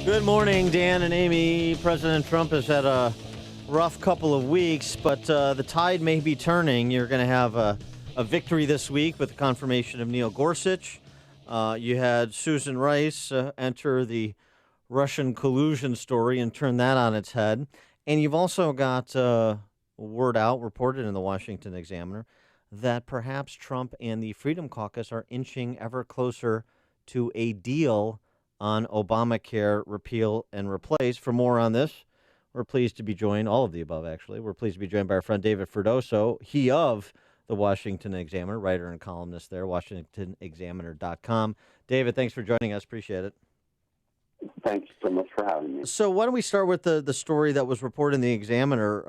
Good morning, Dan and Amy. President Trump has had a rough couple of weeks, but the tide may be turning. You're going to have a victory this week with the confirmation of Neil Gorsuch. You had Susan Rice enter the Russian collusion story and turn that on its head. And you've also got word out, reported in the Washington Examiner, that perhaps Trump and the Freedom Caucus are inching ever closer to a deal on Obamacare repeal and replace. For more on this, we're pleased to be joined, all of the above actually, we're pleased to be joined by our friend David Freddoso, he of the Washington Examiner, writer and columnist there, WashingtonExaminer.com. David, thanks for joining us. Appreciate it. Thanks so much for having me. So why don't we start with the story that was reported in the Examiner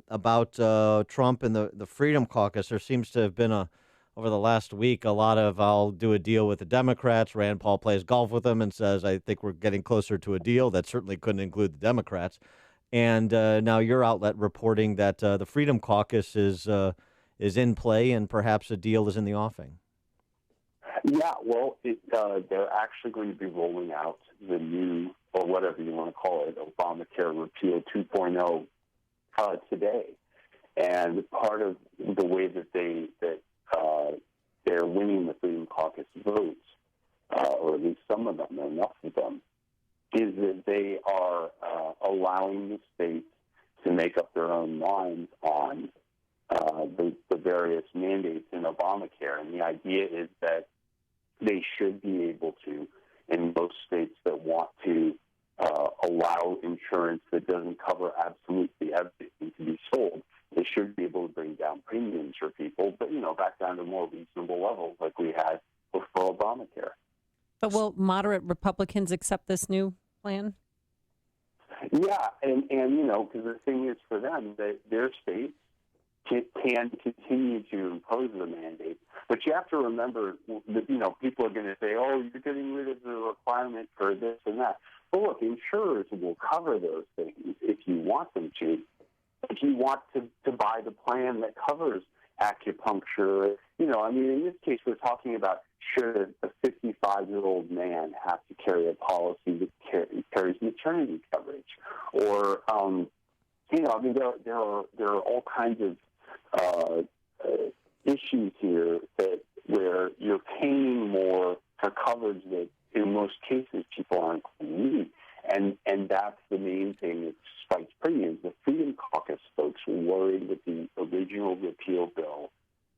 about Trump and the Freedom Caucus. There seems to have been over the last week, a lot of I'll do a deal with the Democrats. Rand Paul plays golf with them and says, I think we're getting closer to a deal. That certainly couldn't include the Democrats. And now your outlet reporting that the Freedom Caucus is in play and perhaps a deal is in the offing. Yeah, well, they're actually going to be rolling out the new, or whatever you want to call it, Obamacare Repeal 2.0 today. And part of the way that they're winning the Freedom Caucus votes, or at least some of them, enough of them, is that they are allowing the states to make up their own minds on the various mandates in Obamacare. And the idea is that they should be able to, in most states that want to allow insurance that doesn't cover absolutely everything to be sold, they should be able to bring down premiums for people, but, back down to more reasonable levels like we had before Obamacare. But will moderate Republicans accept this new plan? Yeah, and because the thing is for them, that their states can continue to impose the mandate. But you have to remember that, people are going to say, oh, you're getting rid of the requirement for this and that. But look, insurers will cover those things if you want them to. If you want to buy the plan that covers acupuncture, in this case, we're talking about should a 55-year-old man have to carry a policy that carries maternity coverage? Or, there are all kinds of issues here where you're paying more for coverage that in most cases people aren't going to need. And that's the main thing that spikes premiums. The Freedom Caucus folks were worried with the original repeal bill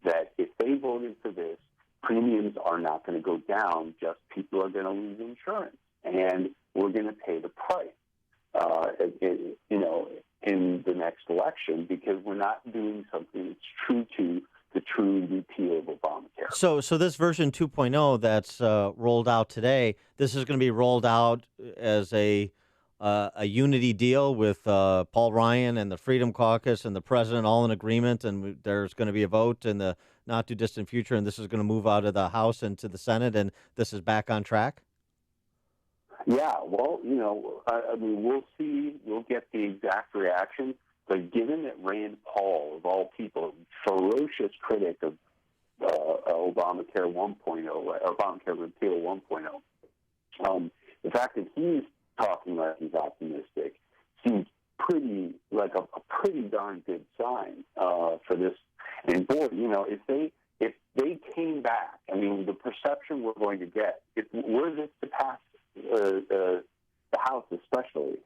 that if they voted for this, premiums are not going to go down, just people are going to lose insurance. And we're going to pay the price, in the next election because we're not doing something that's true to the true repeal of Obamacare. So this version 2.0 that's rolled out today, this is going to be rolled out as a unity deal with Paul Ryan and the Freedom Caucus and the president all in agreement, and there's going to be a vote in the not too distant future, and this is going to move out of the House into the Senate, and this is back on track? Yeah, well, we'll see. We'll get the exact reaction. But given that Rand Paul, of all people, ferocious critic of Obamacare 1.0, Obamacare Repeal 1.0, the fact that he's talking like he's optimistic seems like a pretty darn good sign for this. And boy, if they came back, the perception we're going to get, if were this to pass the House especially,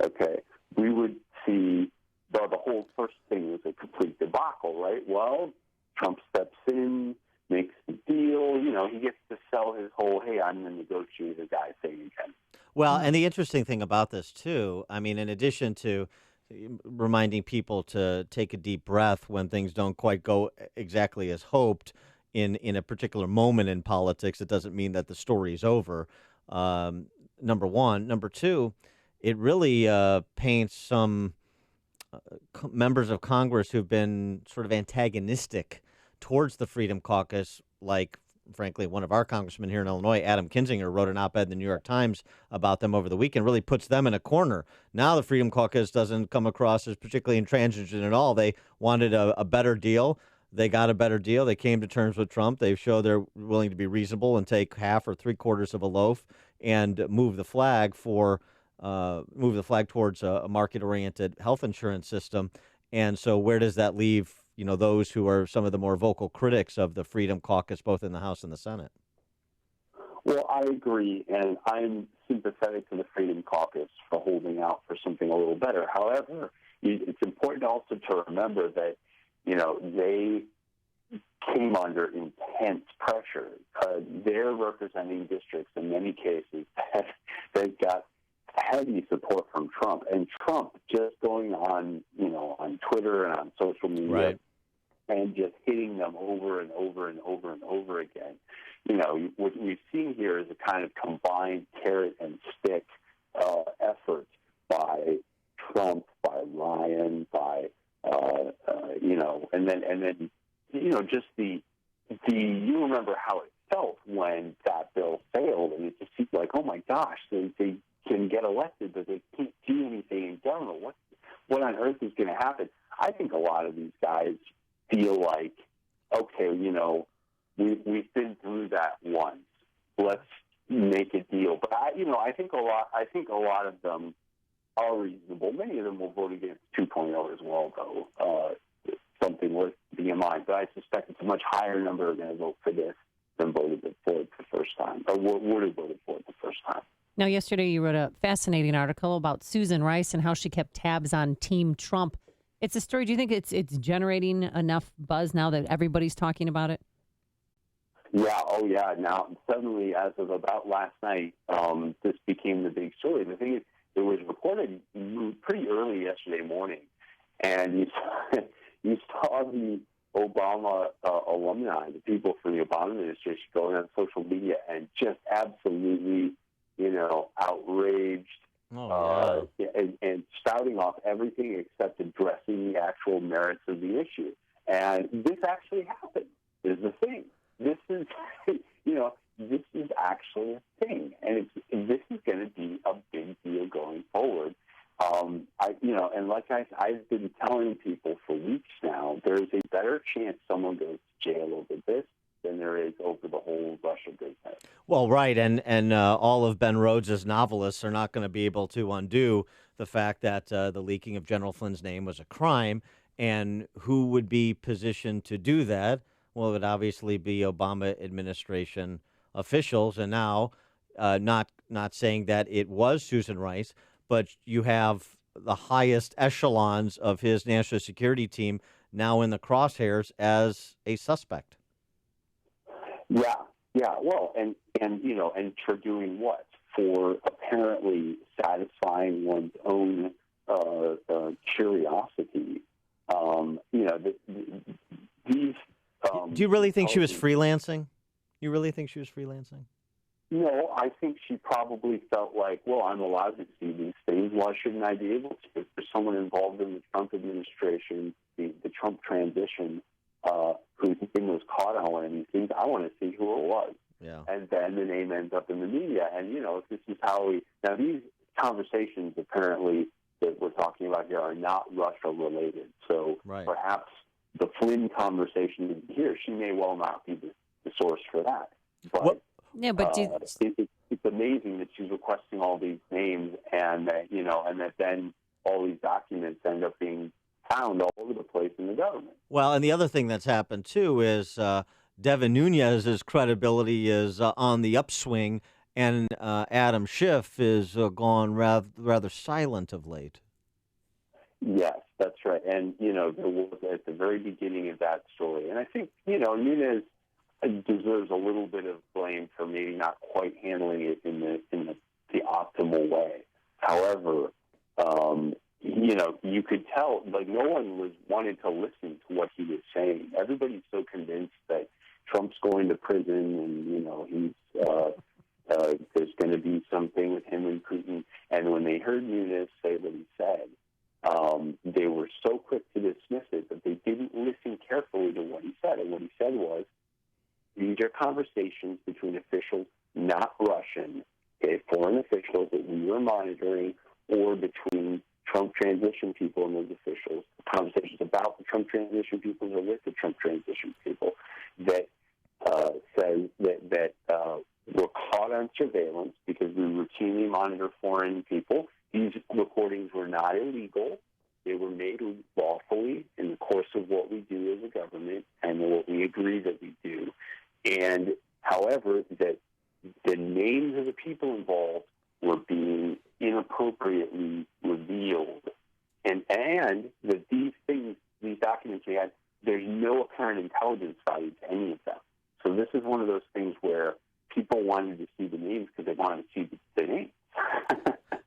okay, we would see the whole first thing was a complete debacle, right? Well, Trump steps in, makes the deal, he gets to sell his whole, hey, I'm the negotiator guy thing again. Well, and the interesting thing about this, too, in addition to reminding people to take a deep breath when things don't quite go exactly as hoped in a particular moment in politics, it doesn't mean that the story's over. Number one. Number two, it really paints some members of Congress who've been sort of antagonistic towards the Freedom Caucus, like, frankly, one of our congressmen here in Illinois, Adam Kinzinger, wrote an op-ed in the New York Times about them over the weekend, really puts them in a corner. Now the Freedom Caucus doesn't come across as particularly intransigent at all. They wanted a better deal. They got a better deal. They came to terms with Trump. They show they're willing to be reasonable and take half or three-quarters of a loaf and move the flag for move the flag towards a market-oriented health insurance system. And so where does that leave, those who are some of the more vocal critics of the Freedom Caucus, both in the House and the Senate? Well, I agree, and I'm sympathetic to the Freedom Caucus for holding out for something a little better. However, it's important also to remember that, they came under intense pressure. They're representing districts in many cases that got heavy support from Trump, and Trump just going on, on Twitter and on social media, right, and just hitting them over and over and over and over again. What we've seen here is a kind of combined carrot and stick effort by Trump, by Ryan, by and then just the you remember how it felt when that bill failed, and it just seemed like, oh my gosh, they can get elected, but they can't do anything in government. What on earth is going to happen? I think a lot of these guys feel like, okay, we've been through that once. Let's make a deal. But I think a lot of them are reasonable. Many of them will vote against 2.0 as well, though. Something worth keeping in mind. But I suspect it's a much higher number are going to vote for this than voted for it the first time, or would have voted for it the first time. Now, yesterday you wrote a fascinating article about Susan Rice and how she kept tabs on Team Trump. It's a story. Do you think it's generating enough buzz now that everybody's talking about it? Yeah. Oh, yeah. Now, suddenly, as of about last night, this became the big story. The thing is, it was reported pretty early yesterday morning, and you saw the Obama alumni, the people from the Obama administration, going on social media and just absolutely, outraged. And spouting off everything except addressing the actual merits of the issue. And this actually happened, is the thing. This is, this is actually a thing. And this is going to be a big deal going forward. I've been telling people for weeks now, there's a better chance someone goes to jail over this than there is over the whole Russia business. Well, right, and all of Ben Rhodes' novelists are not going to be able to undo the fact that the leaking of General Flynn's name was a crime, and who would be positioned to do that? Well, it would obviously be Obama administration officials, and now not saying that it was Susan Rice, but you have the highest echelons of his national security team now in the crosshairs as a suspect. Yeah. Well, and for doing what? For apparently satisfying one's own curiosity. These. Do you really think she was freelancing? You really think she was freelancing? No, I think she probably felt like, well, I'm allowed to see these things. Why shouldn't I be able to? If there's someone involved in the Trump administration, the Trump transition, whose name was caught on one of these things, I want to see who it was. Yeah. And then the name ends up in the media. And, this is how now these conversations apparently that we're talking about here are not Russia related. So Perhaps the Flynn conversation here, she may well not be the source for that. But it's amazing that she's requesting all these names and that then all these documents end up being found all over the place in the government. Well, and the other thing that's happened, too, is Devin Nunes's credibility is on the upswing, and Adam Schiff is gone rather silent of late. Yes, that's right. And, there was at the very beginning of that story. And I think, Nunes deserves a little bit of blame for maybe not quite handling it in the optimal way. However, you could tell, like, no one wanted to listen to what he was saying. Everybody's so convinced that Trump's going to prison and, he's there's going to be something with him and Putin. And when they heard Nunes say what he said, they were so quick to dismiss it that they didn't listen carefully to what he said. And what he said was, these are conversations between officials, not Russian, foreign officials that we were monitoring, or between Trump transition people and those officials, conversations about the Trump transition people or with the Trump transition people, that says that we're caught on surveillance because we routinely monitor foreign people. These recordings were not illegal. They were made lawfully in the course of what we do as a government and what we agree that we do. And however, that the names of the people involved were being inappropriately revealed. And that these things, these documents we had, there's no apparent intelligence value to any of them. So this is one of those things where people wanted to see the names because they wanted to see the names.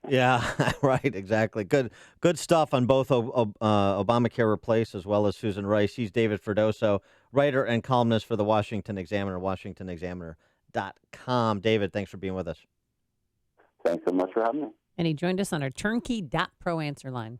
Yeah, right, exactly. Good stuff on both Obamacare Replace as well as Susan Rice. He's David Freddoso, writer and columnist for the Washington Examiner, WashingtonExaminer.com. David, thanks for being with us. Thanks so much for having me. And he joined us on our turnkey.pro answer line.